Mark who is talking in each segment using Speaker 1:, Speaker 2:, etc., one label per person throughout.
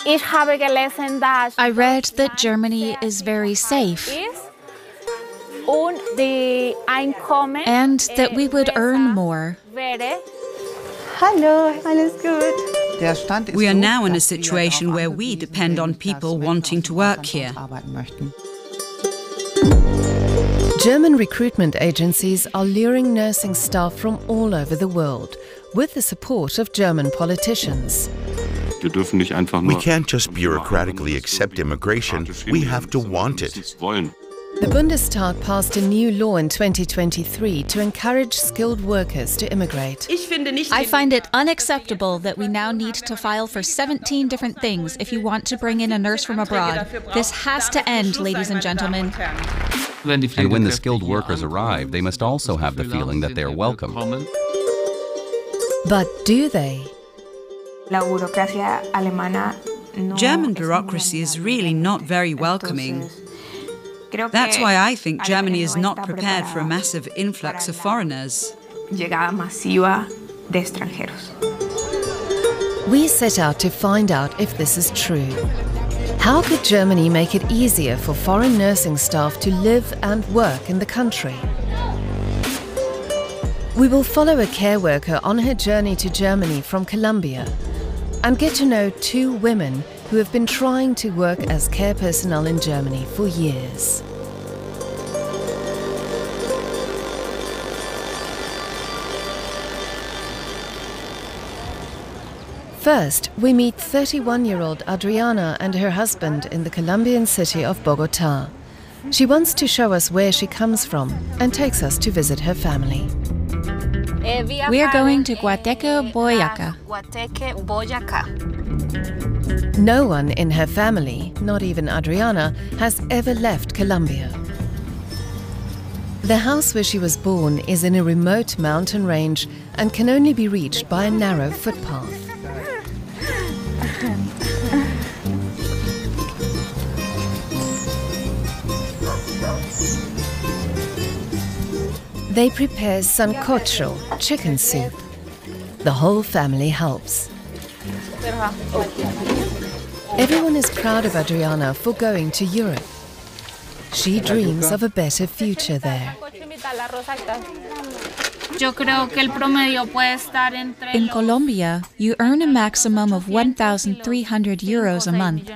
Speaker 1: I read that Germany is very safe and that we would earn more.
Speaker 2: Hallo, alles gut.
Speaker 3: We are now in a situation where we depend on people wanting to work here.
Speaker 4: German recruitment agencies are luring nursing staff from all over the world with the support of German politicians.
Speaker 5: We can't just bureaucratically accept immigration, we have to want it.
Speaker 4: The Bundestag passed a new law in 2023 to encourage skilled workers to immigrate.
Speaker 1: I find it unacceptable that we now need to file for 17 different things if you want to bring in a nurse from abroad. This has to end, ladies and gentlemen.
Speaker 6: And when the skilled workers arrive, they must also have the feeling that they're welcome.
Speaker 4: But do they?
Speaker 3: German bureaucracy is really not very welcoming. That's why I think Germany is not prepared for a massive influx of foreigners.
Speaker 4: We set out to find out if this is true. How could Germany make it easier for foreign nursing staff to live and work in the country? We will follow a care worker on her journey to Germany from Colombia and get to know two women who have been trying to work as care personnel in Germany for years. First, we meet 31-year-old Adriana and her husband in the Colombian city of Bogotá. She wants to show us where she comes from and takes us to visit her family.
Speaker 1: We are going to Guateque, Boyacá.
Speaker 4: No one in her family, not even Adriana, has ever left Colombia. The house where she was born is in a remote mountain range and can only be reached by a narrow footpath. They prepare sancocho, chicken soup. The whole family helps. Everyone is proud of Adriana for going to Europe. She dreams of a better future there.
Speaker 1: In Colombia, you earn a maximum of 1,300 euros a month.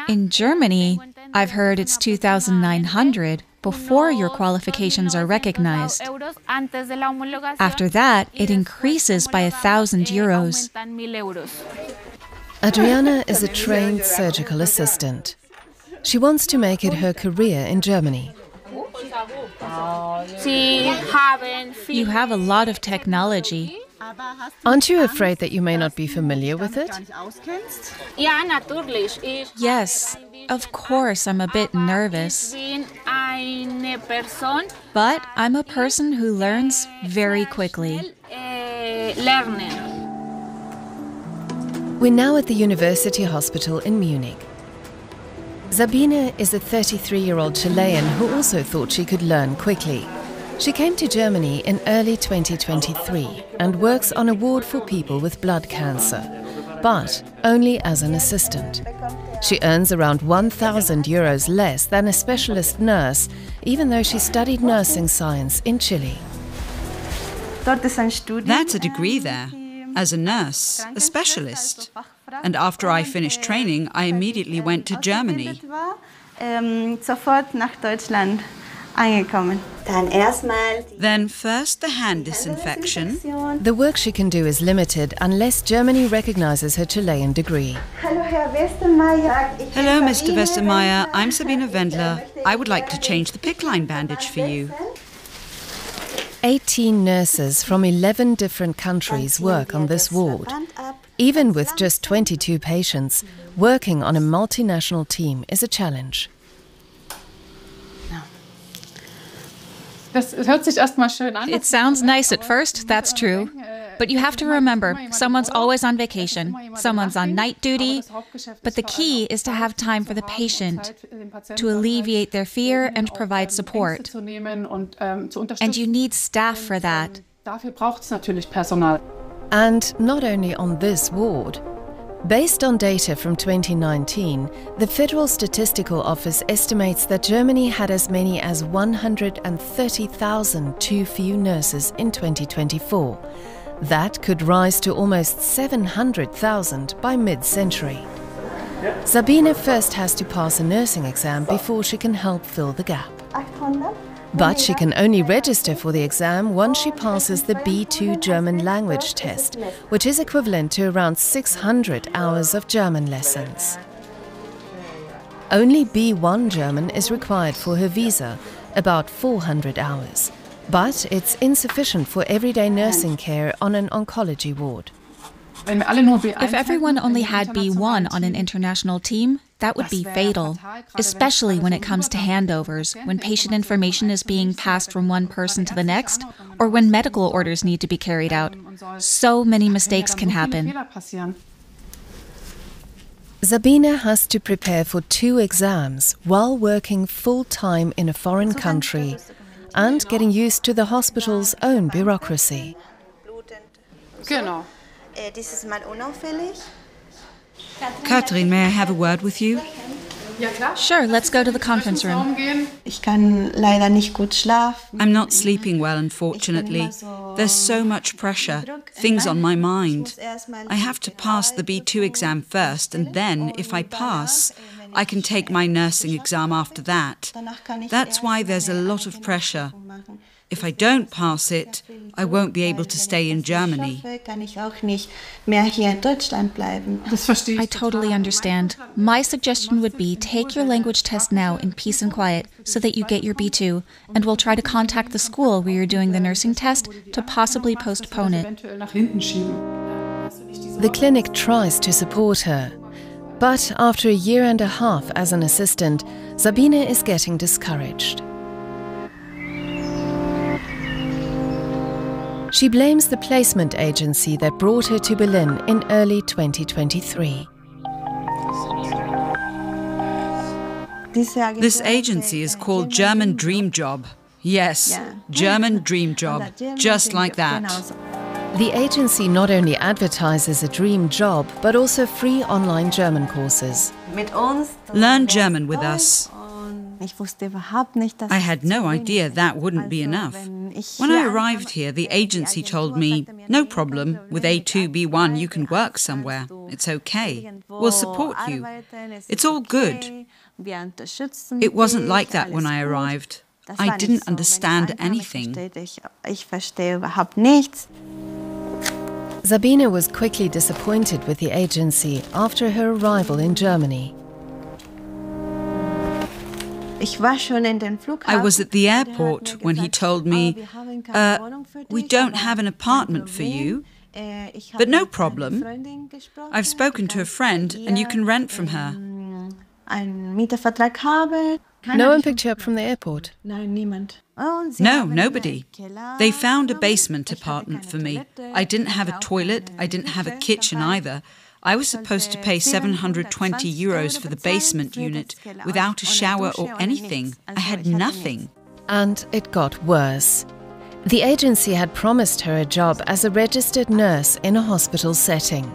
Speaker 1: In Germany, I've heard it's 2,900 before your qualifications are recognized. After that, it increases by 1,000 euros.
Speaker 4: Adriana is a trained surgical assistant. She wants to make it her career in Germany.
Speaker 1: You have a lot of technology.
Speaker 4: Aren't you afraid that you may not be familiar with it?
Speaker 1: Yes, of course I'm a bit nervous. But I'm a person who learns very quickly.
Speaker 4: We're now at the University Hospital in Munich. Zabina is a 33-year-old Chilean who also thought she could learn quickly. She came to Germany in early 2023 and works on a ward for people with blood cancer, but only as an assistant. She earns around 1,000 euros less than a specialist nurse, even though she studied nursing science in Chile.
Speaker 3: That's a degree there. As a nurse, a specialist. And after I finished training, I immediately went to Germany. Then first the hand disinfection.
Speaker 4: The work she can do is limited unless Germany recognizes her Chilean degree.
Speaker 3: Hello, Mr. Westermeier. I'm Sabine Wendler. I would like to change the PICC line bandage for you.
Speaker 4: 18 nurses from 11 different countries work on this ward. Even with just 22 patients, working on a multinational team is a challenge.
Speaker 1: It sounds nice at first, that's true. But you have to remember, someone's always on vacation, someone's on night duty. But the key is to have time for the patient, to alleviate their fear and provide support. And you need staff for that.
Speaker 4: And not only on this ward. Based on data from 2019, the Federal Statistical Office estimates that Germany had as many as 130,000 too few nurses in 2024. That could rise to almost 700,000 by mid-century. Zabina first has to pass a nursing exam before she can help fill the gap. But she can only register for the exam once she passes the B2 German language test, which is equivalent to around 600 hours of German lessons. Only B1 German is required for her visa, about 400 hours. But it's insufficient for everyday nursing care on an oncology ward.
Speaker 1: If everyone only had B1 on an international team, that would be fatal, especially when it comes to handovers, when patient information is being passed from one person to the next, or when medical orders need to be carried out. So many mistakes can happen.
Speaker 4: Zabina has to prepare for 2 exams while working full-time in a foreign country and getting used to the hospital's own bureaucracy.
Speaker 3: Katrin, may I have a word with you?
Speaker 1: Sure, let's go to the conference room.
Speaker 3: I'm not sleeping well, unfortunately. There's so much pressure, things on my mind. I have to pass the B2 exam first, and then, if I pass, I can take my nursing exam after that. That's why there's a lot of pressure. If I don't pass it, I won't be able to stay in Germany.
Speaker 1: I totally understand. My suggestion would be take your language test now in peace and quiet so that you get your B2, and we'll try to contact the school where you're doing the nursing test to possibly postpone it.
Speaker 4: The clinic tries to support her, but after a year and a half as an assistant, Zabina is getting discouraged. She blames the placement agency that brought her to Berlin in early 2023.
Speaker 3: This agency is called German Dream Job. Yes, German Dream Job, just like that.
Speaker 4: The agency not only advertises a dream job, but also free online German courses.
Speaker 3: Learn German with us. I had no idea that wouldn't be enough. When I arrived here, the agency told me, no problem, with A2, B1 you can work somewhere. It's okay. We'll support you. It's all good. It wasn't like that when I arrived. I didn't understand anything.
Speaker 4: Zabina was quickly disappointed with the agency after her arrival in Germany.
Speaker 3: I was at the airport when he told me, we don't have an apartment for you, but no problem. I've spoken to a friend and you can rent from her.
Speaker 4: No one picked you up from the airport?
Speaker 3: No, nobody. They found a basement apartment for me. I didn't have a toilet, I didn't have a kitchen either. I was supposed to pay 720 euros for the basement unit without a shower or anything. I had nothing.
Speaker 4: And it got worse. The agency had promised her a job as a registered nurse in a hospital setting.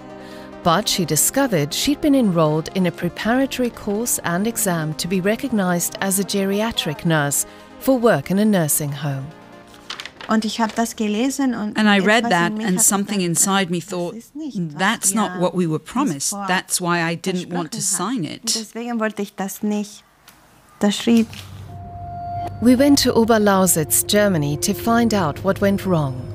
Speaker 4: But she discovered she'd been enrolled in a preparatory course and exam to be recognized as a geriatric nurse for work in a nursing home.
Speaker 3: And I read that, and something inside me thought, that's not what we were promised. That's why I didn't want to sign it.
Speaker 4: We went to Oberlausitz, Germany, to find out what went wrong.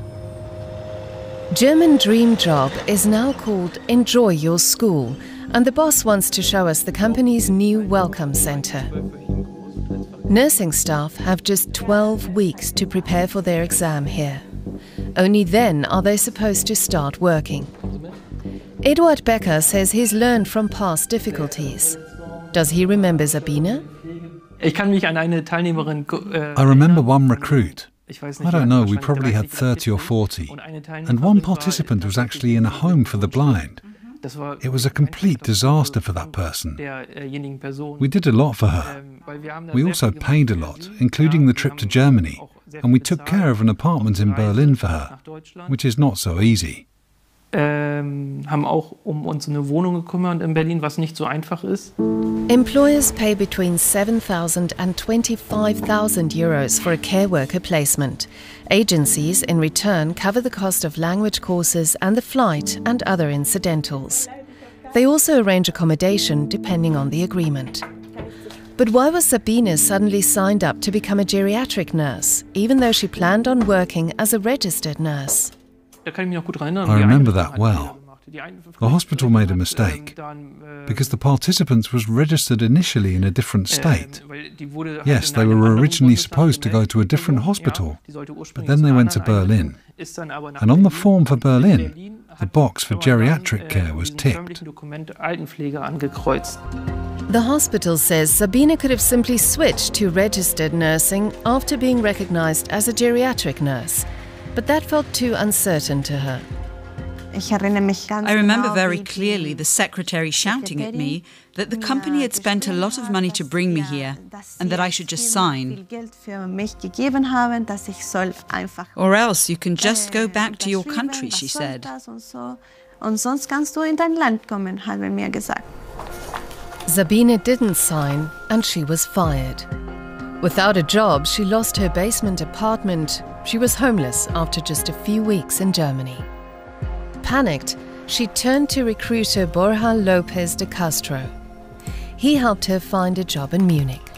Speaker 4: German Dream Job is now called Enjoy Your School, and the boss wants to show us the company's new welcome center. Nursing staff have just 12 weeks to prepare for their exam here. Only then are they supposed to start working. Eduard Becker says he's learned from past difficulties. Does he remember Zabina?
Speaker 7: I remember one recruit. I don't know, we probably had 30 or 40. And one participant was actually in a home for the blind. It was a complete disaster for that person. We did a lot for her. We also paid a lot, including the trip to Germany, and we took care of an apartment in Berlin for her, which is not so easy.
Speaker 8: haben auch uns eine Wohnung gekümmert in Berlin, was nicht so einfach ist.
Speaker 4: Employers pay between 7,000 and 25,000 euros for a care worker placement. Agencies, in return, cover the cost of language courses and the flight and other incidentals. They also arrange accommodation depending on the agreement. But why was Zabina suddenly signed up to become a geriatric nurse, even though she planned on working as a registered nurse?
Speaker 7: I remember that well. The hospital made a mistake because the participants was registered initially in a different state. Yes, they were originally supposed to go to a different hospital, but then they went to Berlin. And on the form for Berlin, the box for geriatric care was ticked.
Speaker 4: The hospital says Zabina could have simply switched to registered nursing after being recognized as a geriatric nurse, but that felt too uncertain to her.
Speaker 3: I remember very clearly the secretary shouting at me that the company had spent a lot of money to bring me here and that I should just sign. Or else you can just go back to your country, she said.
Speaker 4: Zabina didn't sign and she was fired. Without a job, she lost her basement apartment. She was homeless after just a few weeks in Germany. Panicked, she turned to recruiter Borja Lopez de Castro. He helped her find a job in Munich.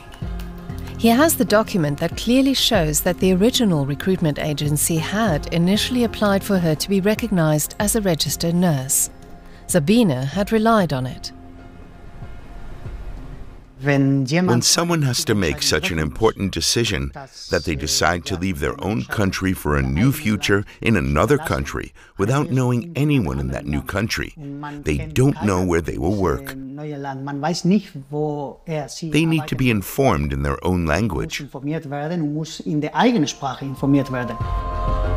Speaker 4: He has the document that clearly shows that the original recruitment agency had initially applied for her to be recognized as a registered nurse. Zabina had relied on it.
Speaker 5: When someone has to make such an important decision that they decide to leave their own country for a new future in another country without knowing anyone in that new country, they don't know where they will work. They need to be informed in their own language.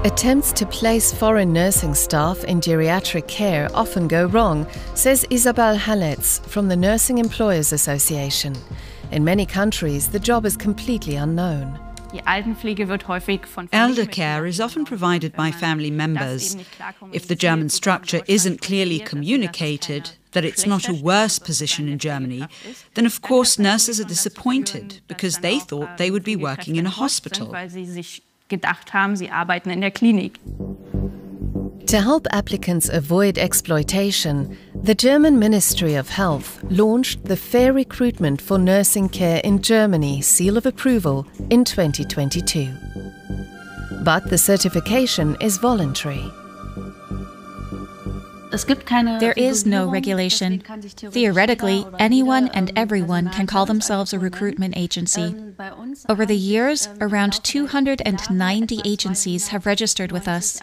Speaker 4: Attempts to place foreign nursing staff in geriatric care often go wrong, says Isabell Halletz from the Nursing Employers Association. In many countries, the job is completely unknown.
Speaker 3: Elder care is often provided by family members. If the German structure isn't clearly communicated, that it's not a worse position in Germany, then of course nurses are disappointed because they thought they would be working in a hospital.
Speaker 4: To help applicants avoid exploitation, the German Ministry of Health launched the Fair Recruitment for Nursing Care in Germany seal of approval in 2022. But the certification is voluntary.
Speaker 1: There is no regulation. Theoretically, anyone and everyone can call themselves a recruitment agency. Over the years, around 290 agencies have registered with us.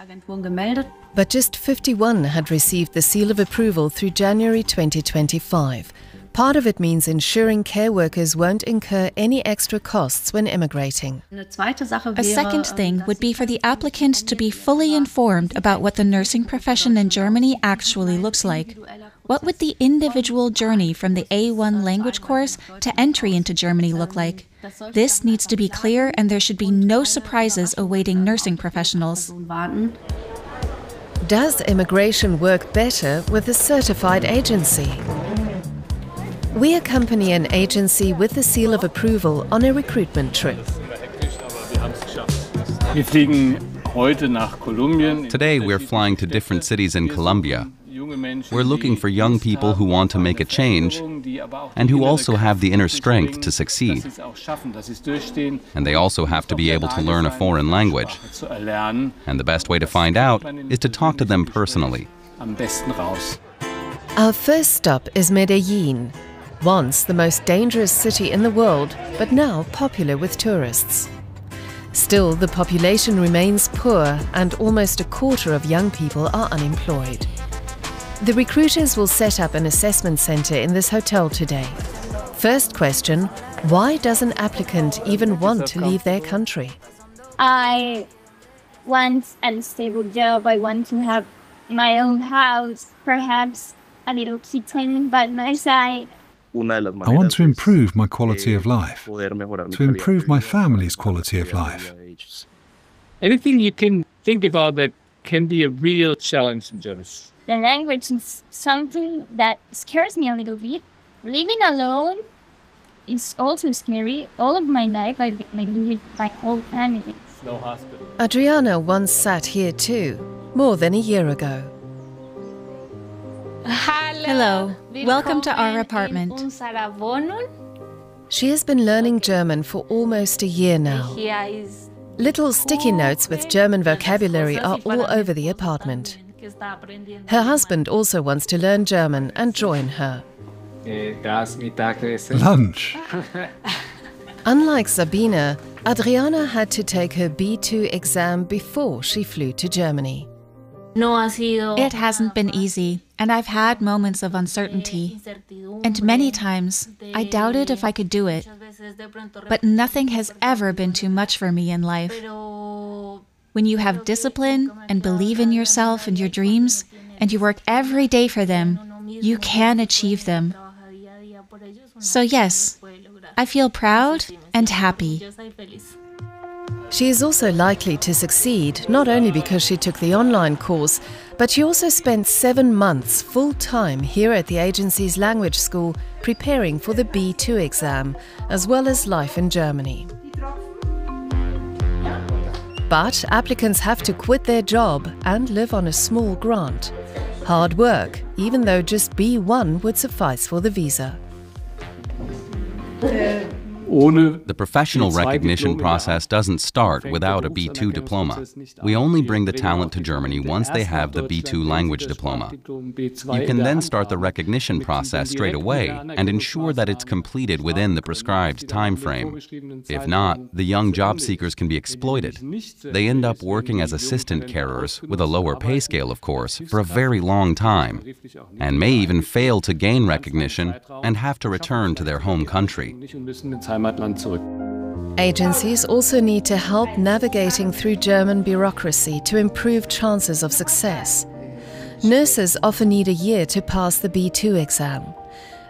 Speaker 4: But just 51 had received the seal of approval through January 2025. Part of it means ensuring care workers won't incur any extra costs when immigrating.
Speaker 1: A second thing would be for the applicant to be fully informed about what the nursing profession in Germany actually looks like. What would the individual journey from the A1 language course to entry into Germany look like? This needs to be clear, and there should be no surprises awaiting nursing professionals.
Speaker 4: Does immigration work better with a certified agency? We accompany an agency with the seal of approval on a recruitment trip.
Speaker 6: Today we're flying to different cities in Colombia. We're looking for young people who want to make a change and who also have the inner strength to succeed. And they also have to be able to learn a foreign language. And the best way to find out is to talk to them personally.
Speaker 4: Our first stop is Medellin, once the most dangerous city in the world, but now popular with tourists. Still, the population remains poor and almost a quarter of young people are unemployed. The recruiters will set up an assessment center in this hotel today. First question, why does an applicant even want to leave their country?
Speaker 9: I want a stable job. I want to have my own house, perhaps a little kitchen by my side.
Speaker 7: I want to improve my quality of life, to improve my family's quality of life.
Speaker 8: Anything you can think about that can be a real challenge in German.
Speaker 9: The language is something that scares me a little bit. Living alone is also scary. All of my life I've been living with my whole family.
Speaker 8: No hospital.
Speaker 4: Adriana once sat here too, more than a year ago.
Speaker 1: Hello. Welcome to our apartment.
Speaker 4: She has been learning German for almost a year now. Little sticky notes with German vocabulary are all over the apartment. Her husband also wants to learn German and join her.
Speaker 7: Lunch.
Speaker 4: Unlike Zabina, Adriana had to take her B2 exam before she flew to Germany.
Speaker 1: It hasn't been easy, and I've had moments of uncertainty. And many times, I doubted if I could do it. But nothing has ever been too much for me in life. When you have discipline and believe in yourself and your dreams, and you work every day for them, you can achieve them. So yes, I feel proud and happy.
Speaker 4: She is also likely to succeed, not only because she took the online course, but she also spent 7 months full-time here at the agency's language school preparing for the B2 exam, as well as life in Germany. But applicants have to quit their job and live on a small grant. Hard work, even though just B1 would suffice for the visa.
Speaker 6: The professional recognition process doesn't start without a B2 diploma. We only bring the talent to Germany once they have the B2 language diploma. You can then start the recognition process straight away and ensure that it's completed within the prescribed time frame. If not, the young job seekers can be exploited. They end up working as assistant carers, with a lower pay scale of course, for a very long time, and may even fail to gain recognition and have to return to their home country.
Speaker 4: Agencies also need to help navigating through German bureaucracy to improve chances of success. Nurses often need a year to pass the B2 exam.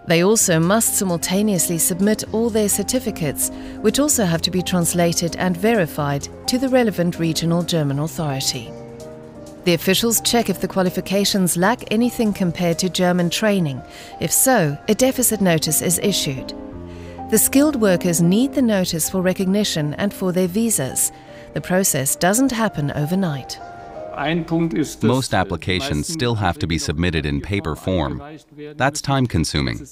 Speaker 4: They also must simultaneously submit all their certificates, which also have to be translated and verified to the relevant regional German authority. The officials check if the qualifications lack anything compared to German training. If so, a deficit notice is issued. The skilled workers need the notice for recognition and for their visas. The process doesn't happen overnight.
Speaker 6: Most applications still have to be submitted in paper form. That's time-consuming.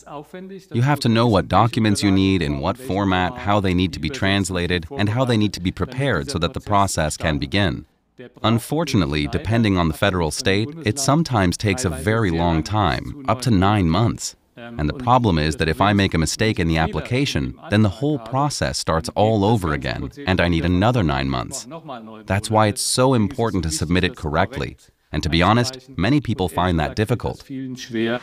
Speaker 6: You have to know what documents you need, in what format, how they need to be translated, and how they need to be prepared so that the process can begin. Unfortunately, depending on the federal state, it sometimes takes a very long time, up to 9 months. And the problem is that if I make a mistake in the application, then the whole process starts all over again, and I need another 9 months. That's why it's so important to submit it correctly. And to be honest, many people find that difficult.
Speaker 4: The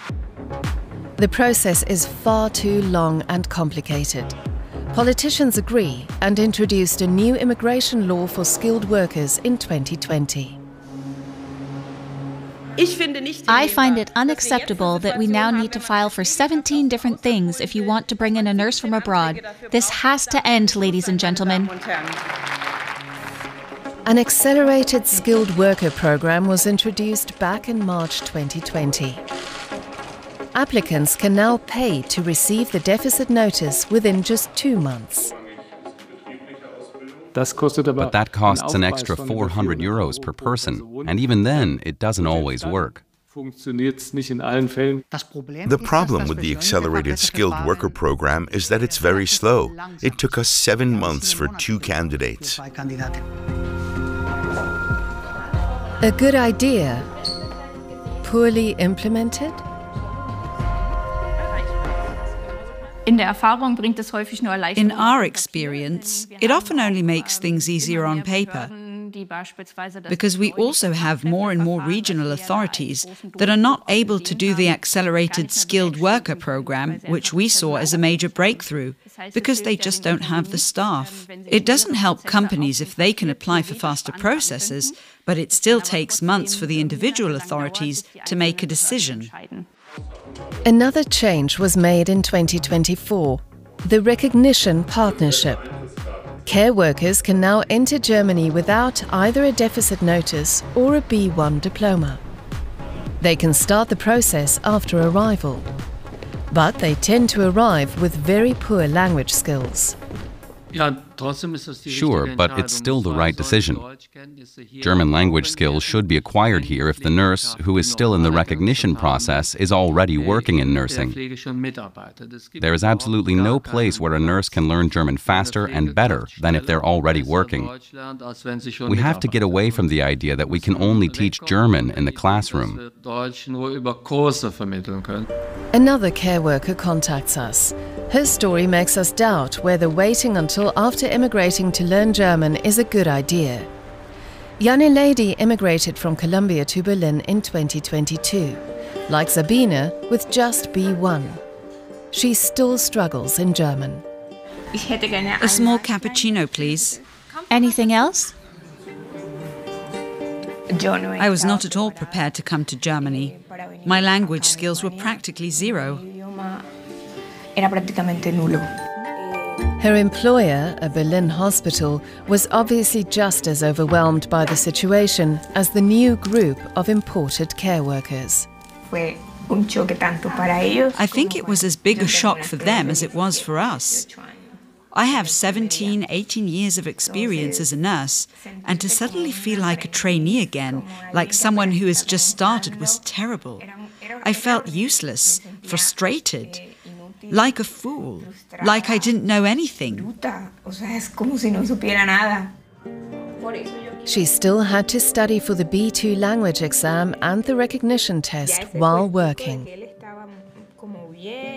Speaker 4: process is far too long and complicated. Politicians agree and introduced a new immigration law for skilled workers in 2020.
Speaker 1: I find it unacceptable that we now need to file for 17 different things if you want to bring in a nurse from abroad. This has to end, ladies and gentlemen.
Speaker 4: An accelerated skilled worker program was introduced back in March 2020. Applicants can now pay to receive the deficit notice within just 2 months.
Speaker 6: But that costs an extra €400 per person, and even then, it doesn't always work.
Speaker 5: The problem with the accelerated skilled worker program is that it's very slow. It took us 7 months for 2 candidates.
Speaker 4: A good idea, poorly implemented?
Speaker 3: In our experience, it often only makes things easier on paper, because we also have more and more regional authorities that are not able to do the accelerated skilled worker program, which we saw as a major breakthrough, because they just don't have the staff. It doesn't help companies if they can apply for faster processes, but it still takes months for the individual authorities to make a decision.
Speaker 4: Another change was made in 2024, the Recognition Partnership. Care workers can now enter Germany without either a deficit notice or a B1 diploma. They can start the process after arrival, but they tend to arrive with very poor language skills.
Speaker 6: Sure, but it's still the right decision. German language skills should be acquired here if the nurse, who is still in the recognition process, is already working in nursing. There is absolutely no place where a nurse can learn German faster and better than if they're already working. We have to get away from the idea that we can only teach German in the classroom.
Speaker 4: Another care worker contacts us. Her story makes us doubt whether waiting until after immigrating to learn German is a good idea. Yanileidy immigrated from Colombia to Berlin in 2022, like Zabina, with just B1. She still struggles in German.
Speaker 3: A small cappuccino, please.
Speaker 1: Anything else?
Speaker 3: I was not at all prepared to come to Germany. My language skills were practically zero.
Speaker 4: Her employer, a Berlin hospital, was obviously just as overwhelmed by the situation as the new group of imported care workers.
Speaker 3: I think it was as big a shock for them as it was for us. I have 17, 18 years of experience as a nurse, and to suddenly feel like a trainee again, like someone who has just started, was terrible. I felt useless, frustrated, like a fool, like I didn't know anything.
Speaker 4: She still had to study for the B2 language exam and the recognition test while working.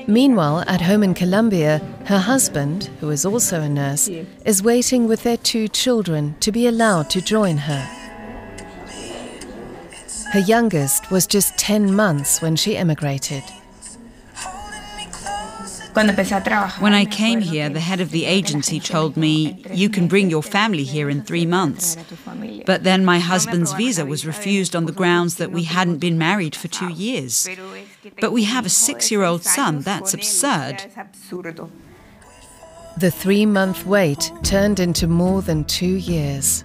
Speaker 4: Meanwhile, at home in Colombia, her husband, who is also a nurse, is waiting with their 2 children to be allowed to join her. Her youngest was just 10 months when she emigrated.
Speaker 3: When I came here, the head of the agency told me, "You can bring your family here in 3 months." But then my husband's visa was refused on the grounds that we hadn't been married for 2 years. But we have a 6-year-old son. That's absurd.
Speaker 4: The 3-month wait turned into more than 2 years.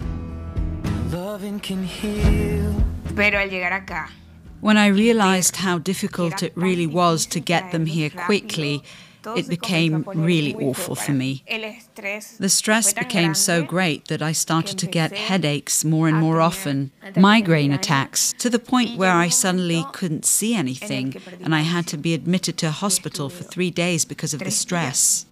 Speaker 3: When I realized how difficult it really was to get them here quickly, it became really awful for me. The stress became so great that I started to get headaches more and more often, migraine attacks, to the point where I suddenly couldn't see anything, and I had to be admitted to a hospital for 3 days because of the stress.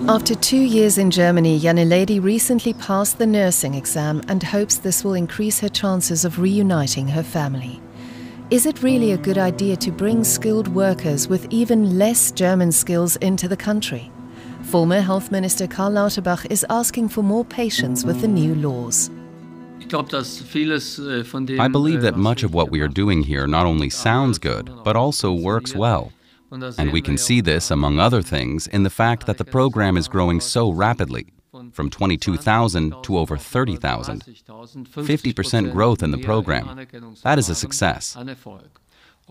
Speaker 4: After 2 years in Germany, Yanileidy recently passed the nursing exam and hopes this will increase her chances of reuniting her family. Is it really a good idea to bring skilled workers with even less German skills into the country? Former Health Minister Karl Lauterbach is asking for more patience with the new laws.
Speaker 6: I believe that much of what we are doing here not only sounds good, but also works well. And we can see this, among other things, in the fact that the program is growing so rapidly, from 22,000 to over 30,000. 50% growth in the program. That is a success.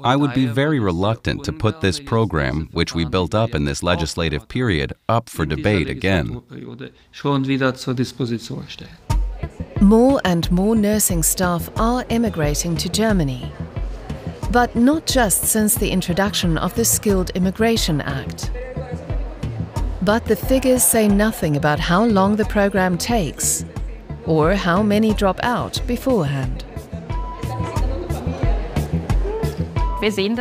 Speaker 6: I would be very reluctant to put this program, which we built up in this legislative period, up for debate again.
Speaker 4: More and more nursing staff are immigrating to Germany. But not just since the introduction of the Skilled Immigration Act. But the figures say nothing about how long the program takes, or how many drop out beforehand.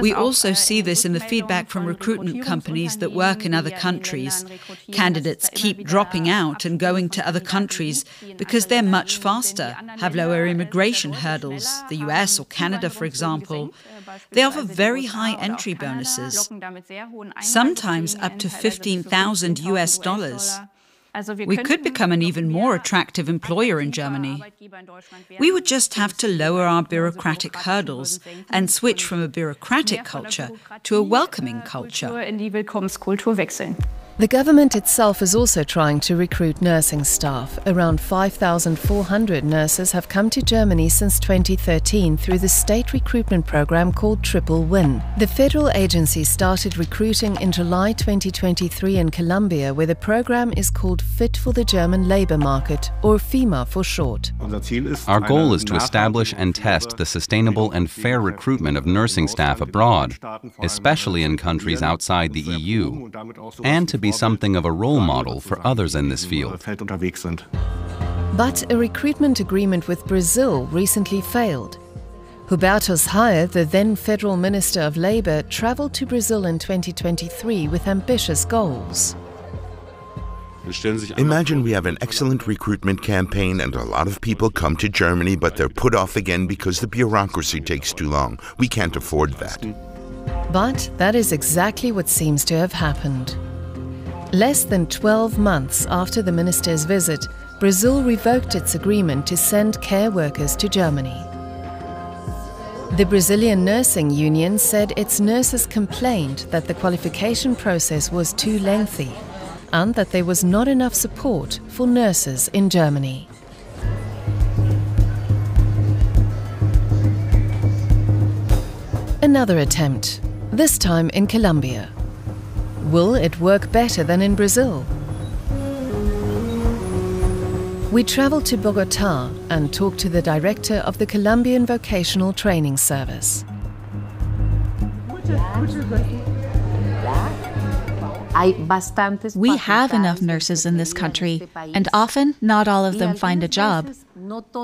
Speaker 3: We also see this in the feedback from recruitment companies that work in other countries. Candidates keep dropping out and going to other countries because they're much faster, have lower immigration hurdles, the US or Canada, for example. They offer very high entry bonuses, sometimes up to $15,000 US. We could become an even more attractive employer in Germany. We would just have to lower our bureaucratic hurdles and switch from a bureaucratic culture to a welcoming culture.
Speaker 4: The government itself is also trying to recruit nursing staff. Around 5,400 nurses have come to Germany since 2013 through the state recruitment program called Triple Win. The federal agency started recruiting in July 2023 in Colombia, where the program is called Fit for the German Labour Market, or FIMA for short.
Speaker 6: Our goal is to establish and test the sustainable and fair recruitment of nursing staff abroad, especially in countries outside the EU, and to be something of a role model for others in this field.
Speaker 4: But a recruitment agreement with Brazil recently failed. Hubertus Haye, the then Federal Minister of Labour, travelled to Brazil in 2023 with ambitious goals.
Speaker 5: Imagine we have an excellent recruitment campaign and a lot of people come to Germany, but they're put off again because the bureaucracy takes too long. We can't afford that.
Speaker 4: But that is exactly what seems to have happened. Less than 12 months after the minister's visit, Brazil revoked its agreement to send care workers to Germany. The Brazilian Nursing Union said its nurses complained that the qualification process was too lengthy and that there was not enough support for nurses in Germany. Another attempt, this time in Colombia. Will it work better than in Brazil? We traveled to Bogotá and talked to the director of the Colombian Vocational Training Service.
Speaker 1: We have enough nurses in this country, and often not all of them find a job.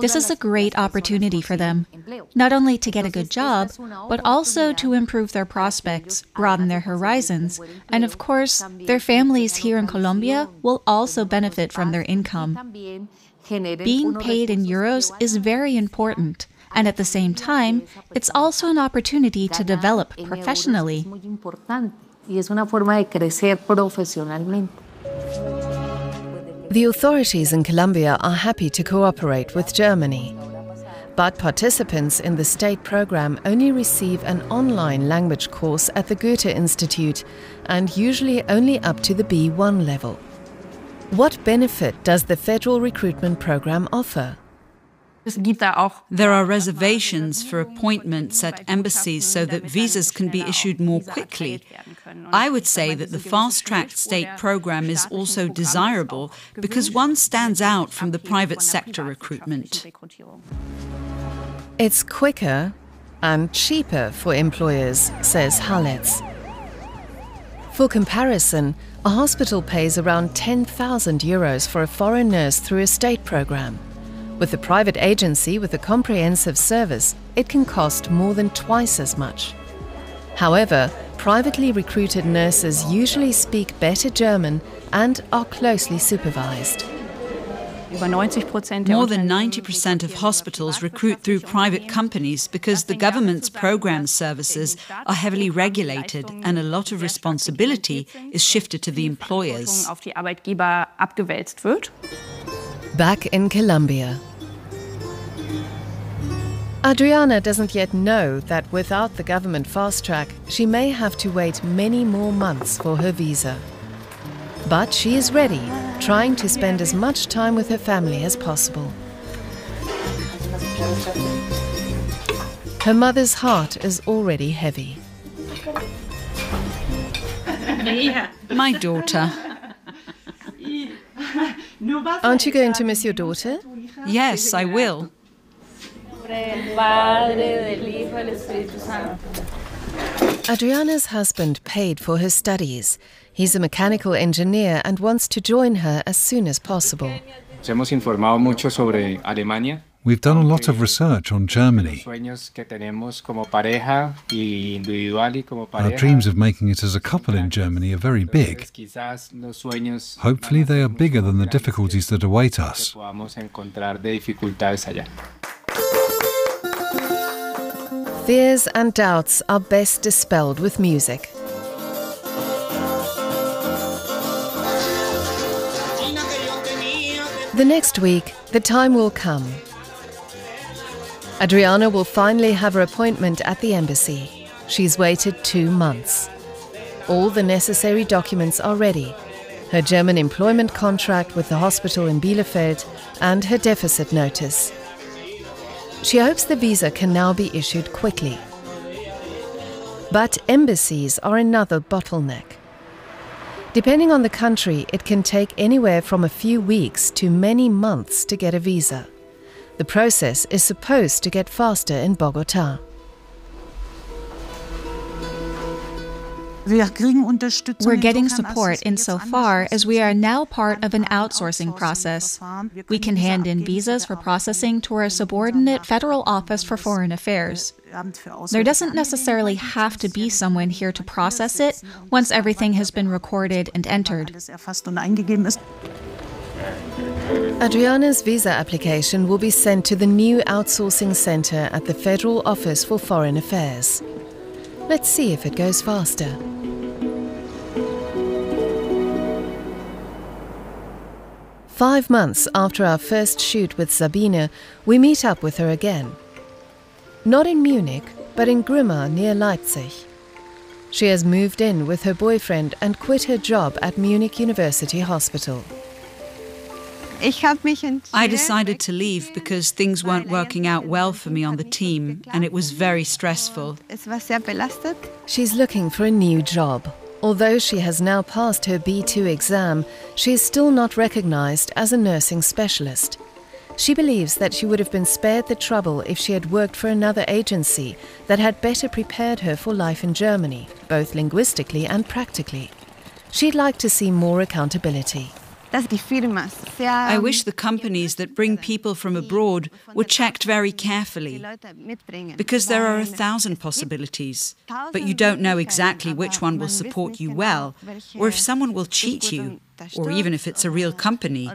Speaker 1: This is a great opportunity for them, not only to get a good job, but also to improve their prospects, broaden their horizons, and of course, their families here in Colombia will also benefit from their income. Being paid in euros is very important, and at the same time, it's also an opportunity to develop professionally.
Speaker 4: The authorities in Colombia are happy to cooperate with Germany. But participants in the state program only receive an online language course at the Goethe Institute, and usually only up to the B1 level. What benefit does the federal recruitment program offer?
Speaker 3: There are reservations for appointments at embassies so that visas can be issued more quickly. I would say that the fast-tracked state program is also desirable because one stands out from the private sector recruitment.
Speaker 4: It's quicker and cheaper for employers, says Halletz. For comparison, a hospital pays around 10,000 euros for a foreign nurse through a state program. With a private agency with a comprehensive service, it can cost more than twice as much. However, privately recruited nurses usually speak better German and are closely supervised.
Speaker 3: More than 90% of hospitals recruit through private companies because the government's program services are heavily regulated and a lot of responsibility is shifted to the employers.
Speaker 4: Back in Colombia. Adriana doesn't yet know that without the government fast track, she may have to wait many more months for her visa. But she is ready, trying to spend as much time with her family as possible. Her mother's heart is already heavy.
Speaker 3: My daughter.
Speaker 4: Aren't you going to miss your daughter?
Speaker 3: Yes, I will.
Speaker 4: Adriana's husband paid for her studies. He's a mechanical engineer and wants to join her as soon as possible.
Speaker 7: We've done a lot of research on Germany. Our dreams of making it as a couple in Germany are very big. Hopefully they are bigger than the difficulties that await us.
Speaker 4: Fears and doubts are best dispelled with music. The next week, the time will come. Adriana will finally have her appointment at the embassy. She's waited 2 months. All the necessary documents are ready. her German employment contract with the hospital in Bielefeld, and her deficit notice. She hopes the visa can now be issued quickly. But embassies are another bottleneck. Depending on the country, it can take anywhere from a few weeks to many months to get a visa. The process is supposed to get faster in Bogotá.
Speaker 1: We're getting support insofar as we are now part of an outsourcing process. We can hand in visas for processing to our subordinate Federal Office for Foreign Affairs. There doesn't necessarily have to be someone here to process it once everything has been recorded and entered.
Speaker 4: Adriana's visa application will be sent to the new outsourcing center at the Federal Office for Foreign Affairs. Let's see if it goes faster. Five months after our first shoot with Zabina, we meet up with her again. Not in Munich, but in Grimma near Leipzig. She has moved in with her boyfriend and quit her job at Munich University Hospital.
Speaker 3: I decided to leave because things weren't working out well for me on the team, and it was very stressful.
Speaker 4: She's looking for a new job. Although she has now passed her B2 exam, she is still not recognized as a nursing specialist. She believes that she would have been spared the trouble if she had worked for another agency that had better prepared her for life in Germany, both linguistically and practically. She'd like to see more accountability.
Speaker 3: I wish the companies that bring people from abroad were checked very carefully, because there are 1,000 possibilities, but you don't know exactly which one will support you well, or if someone will cheat you, or even if it's a real company, so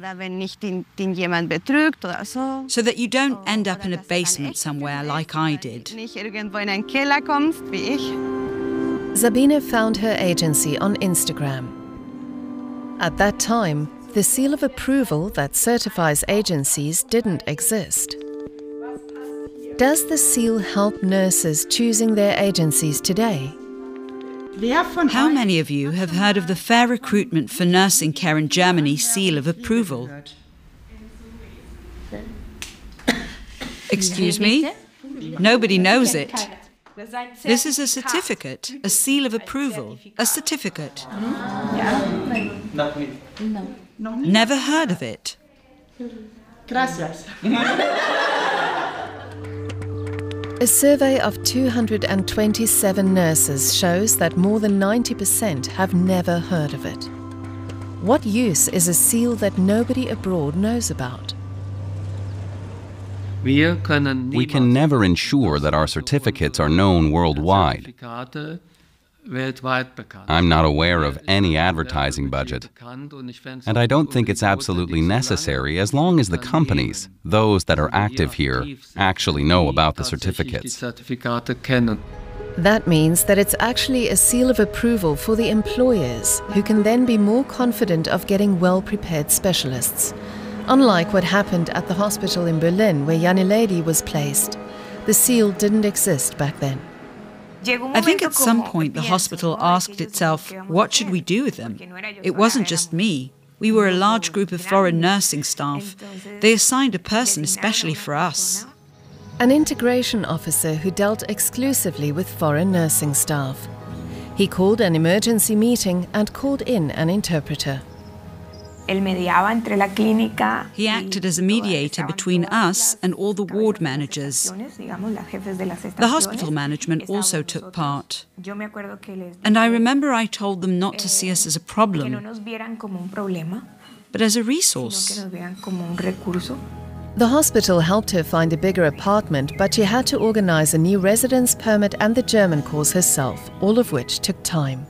Speaker 3: that you don't end up in a basement somewhere like I did.
Speaker 4: Zabina found her agency on Instagram. At that time, the seal of approval that certifies agencies didn't exist. Does the seal help nurses choosing their agencies today?
Speaker 3: How many of you have heard of the Fair Recruitment for Nursing Care in Germany seal of approval? Excuse me? Nobody knows it. This is a certificate, a seal of approval, a certificate. Never heard of it.
Speaker 4: A survey of 227 nurses shows that more than 90% have never heard of it. What use is a seal that nobody abroad knows about?
Speaker 6: We can never ensure that our certificates are known worldwide. I'm not aware of any advertising budget, and I don't think it's absolutely necessary as long as the companies, those that are active here, actually know about the certificates.
Speaker 4: That means that it's actually a seal of approval for the employers, who can then be more confident of getting well-prepared specialists. Unlike what happened at the hospital in Berlin where Yanileidy was placed, the seal didn't exist back then.
Speaker 3: I think at some point the hospital asked itself, what should we do with them? It wasn't just me. We were a large group of foreign nursing staff. They assigned a person especially for us.
Speaker 4: An integration officer who dealt exclusively with foreign nursing staff. He called an emergency meeting and called in an interpreter.
Speaker 3: He acted as a mediator between us and all the ward managers. The hospital management also took part. And I remember I told them not to see us as a problem, but as a resource.
Speaker 4: The hospital helped her find a bigger apartment, but she had to organize a new residence permit and the German course herself, all of which took time.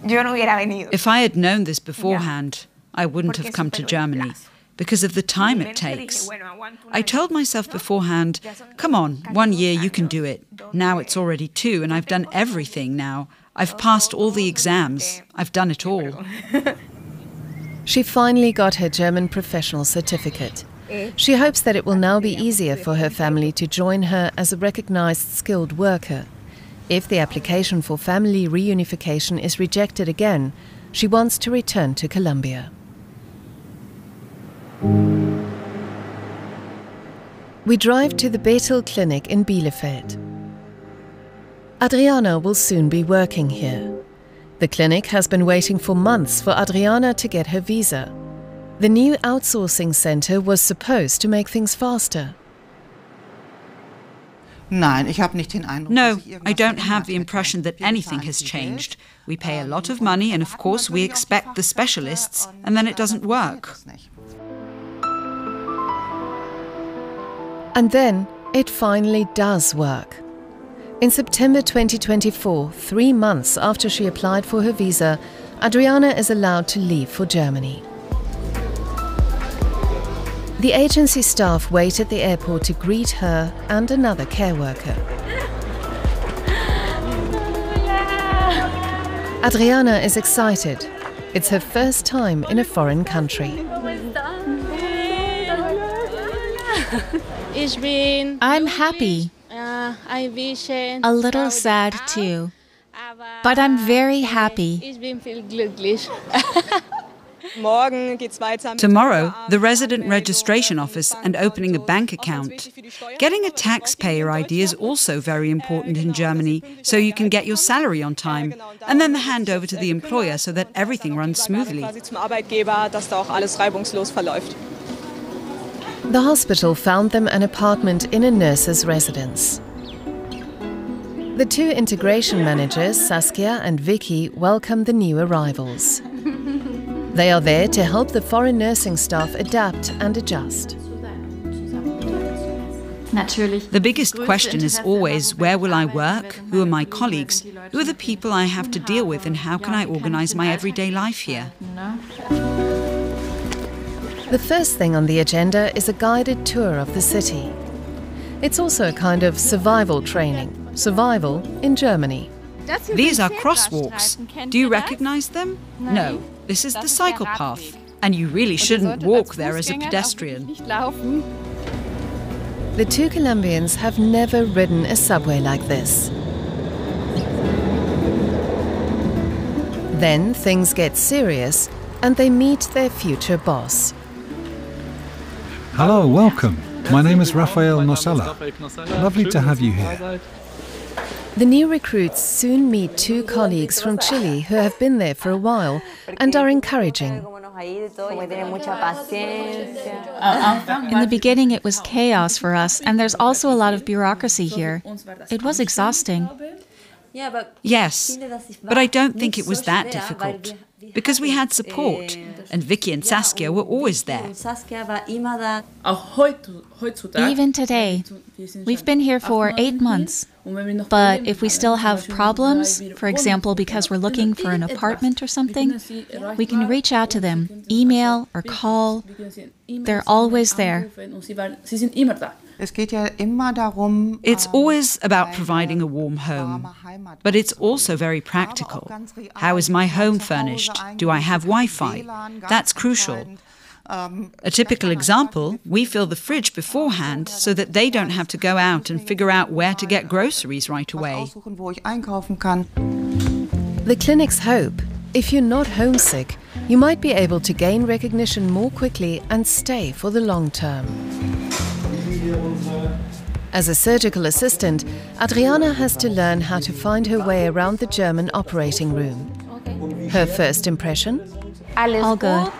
Speaker 3: If I had known this beforehand, I wouldn't have come to Germany, because of the time it takes. I told myself beforehand, come on, 1 year you can do it. Now it's already 2 and I've done everything now. I've passed all the exams. I've done it all.
Speaker 4: She finally got her German professional certificate. She hopes that it will now be easier for her family to join her as a recognized skilled worker. If the application for family reunification is rejected again, She wants to return to Colombia. We drive to the Bethel Clinic in Bielefeld. Adriana will soon be working here. The clinic has been waiting for months for Adriana to get her visa. The new outsourcing center was supposed to make things faster.
Speaker 3: No, I don't have the impression that anything has changed. We pay a lot of money and of course we expect the specialists and then it doesn't work.
Speaker 4: And then it finally does work. In September 2024, 3 months after she applied for her visa, Adriana is allowed to leave for Germany. The agency staff wait at the airport to greet her and another care worker. Adriana is excited. It's her first time in a foreign country.
Speaker 1: I'm happy. A little sad too. But I'm very happy.
Speaker 3: Tomorrow, the resident registration office and opening a bank account. Getting a taxpayer ID is also very important in Germany, so you can get your salary on time, and then the handover to the employer so that everything runs smoothly.
Speaker 4: The hospital found them an apartment in a nurse's residence. The 2 integration managers, Saskia and Vicky, welcome the new arrivals. They are there to help the foreign nursing staff adapt and adjust.
Speaker 3: The biggest question is always, where will I work? Who are my colleagues? Who are the people I have to deal with, and how can I organize my everyday life here?
Speaker 4: The first thing on the agenda is a guided tour of the city. It's also a kind of survival training. Survival in Germany.
Speaker 3: These are crosswalks. Do you recognize them? No. This is the cycle path. And you really shouldn't walk there as a pedestrian.
Speaker 4: The 2 Colombians have never ridden a subway like this. Then things get serious and they meet their future boss.
Speaker 7: Hello, welcome. My name is Rafael Nosella. Lovely to have you here.
Speaker 4: The new recruits soon meet 2 colleagues from Chile who have been there for a while and are encouraging.
Speaker 1: In the beginning, it was chaos for us, and there's also a lot of bureaucracy here. It was exhausting.
Speaker 3: Yes, but I don't think it was that difficult, because we had support, and Vicky and Saskia were always there.
Speaker 1: Even today, we've been here for 8 months, but if we still have problems, for example, because we're looking for an apartment or something, we can reach out to them, email or call. They're always there.
Speaker 3: It's always about providing a warm home, but it's also very practical. How is my home furnished? Do I have Wi-Fi? That's crucial. A typical example, we fill the fridge beforehand so that they don't have to go out and figure out where to get groceries right away.
Speaker 4: The clinics hope, if you're not homesick, you might be able to gain recognition more quickly and stay for the long term. As a surgical assistant, Adriana has to learn how to find her way around the German operating room. Her first impression?
Speaker 1: All good.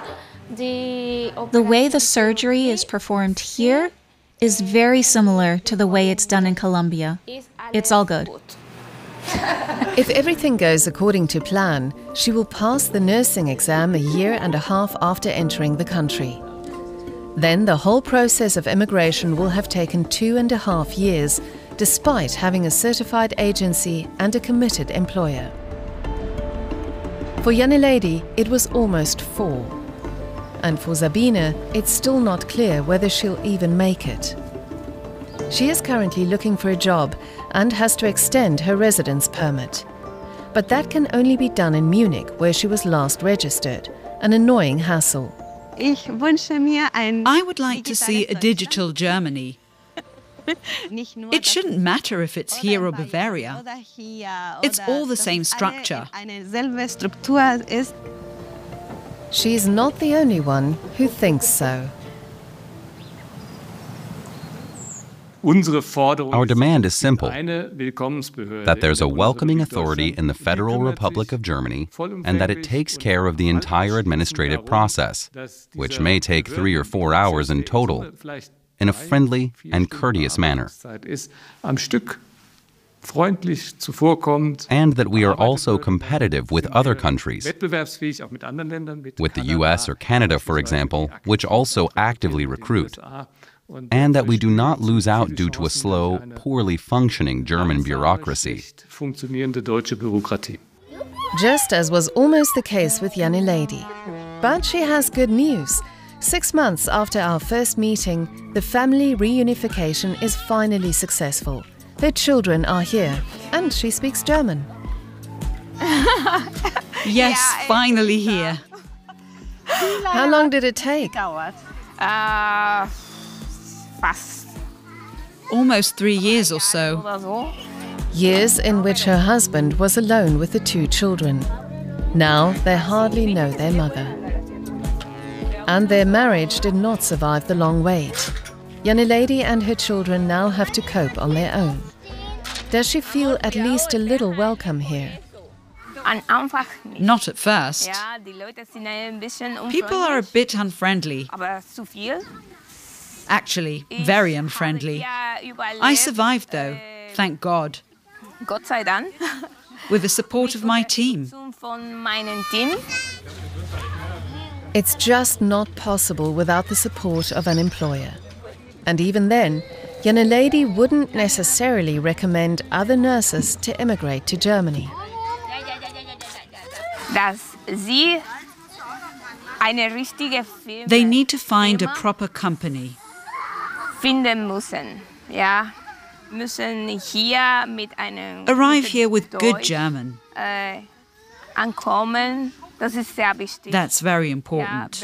Speaker 1: The way the surgery is performed here is very similar to the way it's done in Colombia. It's all good.
Speaker 4: If everything goes according to plan, she will pass the nursing exam 1.5 years after entering the country. Then the whole process of immigration will have taken 2.5 years, despite having a certified agency and a committed employer. For Yanileidy, it was almost 4. And for Zabina, it's still not clear whether she'll even make it. She is currently looking for a job and has to extend her residence permit. But that can only be done in Munich, where she was last registered, an annoying hassle.
Speaker 3: I would like to see a digital Germany. It shouldn't matter if it's here or Bavaria. It's all the same structure.
Speaker 4: She's not the only one who thinks so.
Speaker 6: Our demand is simple, that there's a welcoming authority in the Federal Republic of Germany and that it takes care of the entire administrative process, which may take 3 or 4 hours in total, in a friendly and courteous manner. And that we are also competitive with other countries, with the US or Canada, for example, which also actively recruit. And that we do not lose out due to a slow, poorly functioning German bureaucracy.
Speaker 4: Just as was almost the case with Yanileidy. But she has good news. 6 months after our first meeting, the family reunification is finally successful. Her children are here, and she speaks German.
Speaker 3: Yes, finally here.
Speaker 4: How long did it take?
Speaker 3: Almost 3 years or so.
Speaker 4: Years in which her husband was alone with the 2 children. Now they hardly know their mother. And their marriage did not survive the long wait. Yanileidy and her children now have to cope on their own. Does she feel at least a little welcome here?
Speaker 3: Not at first. People are a bit unfriendly. Actually, very unfriendly. I survived though, thank God. With the support of my team.
Speaker 4: It's just not possible without the support of an employer. And even then, Yanileidy wouldn't necessarily recommend other nurses to emigrate to Germany.
Speaker 3: They need to find a proper company. Arrive here with good German. That's very important.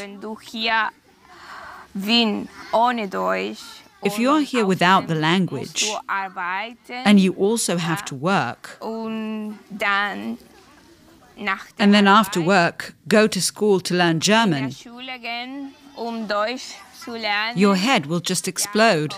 Speaker 3: If you are here without the language, and you also have to work, and then after work go to school to learn German, your head will just explode.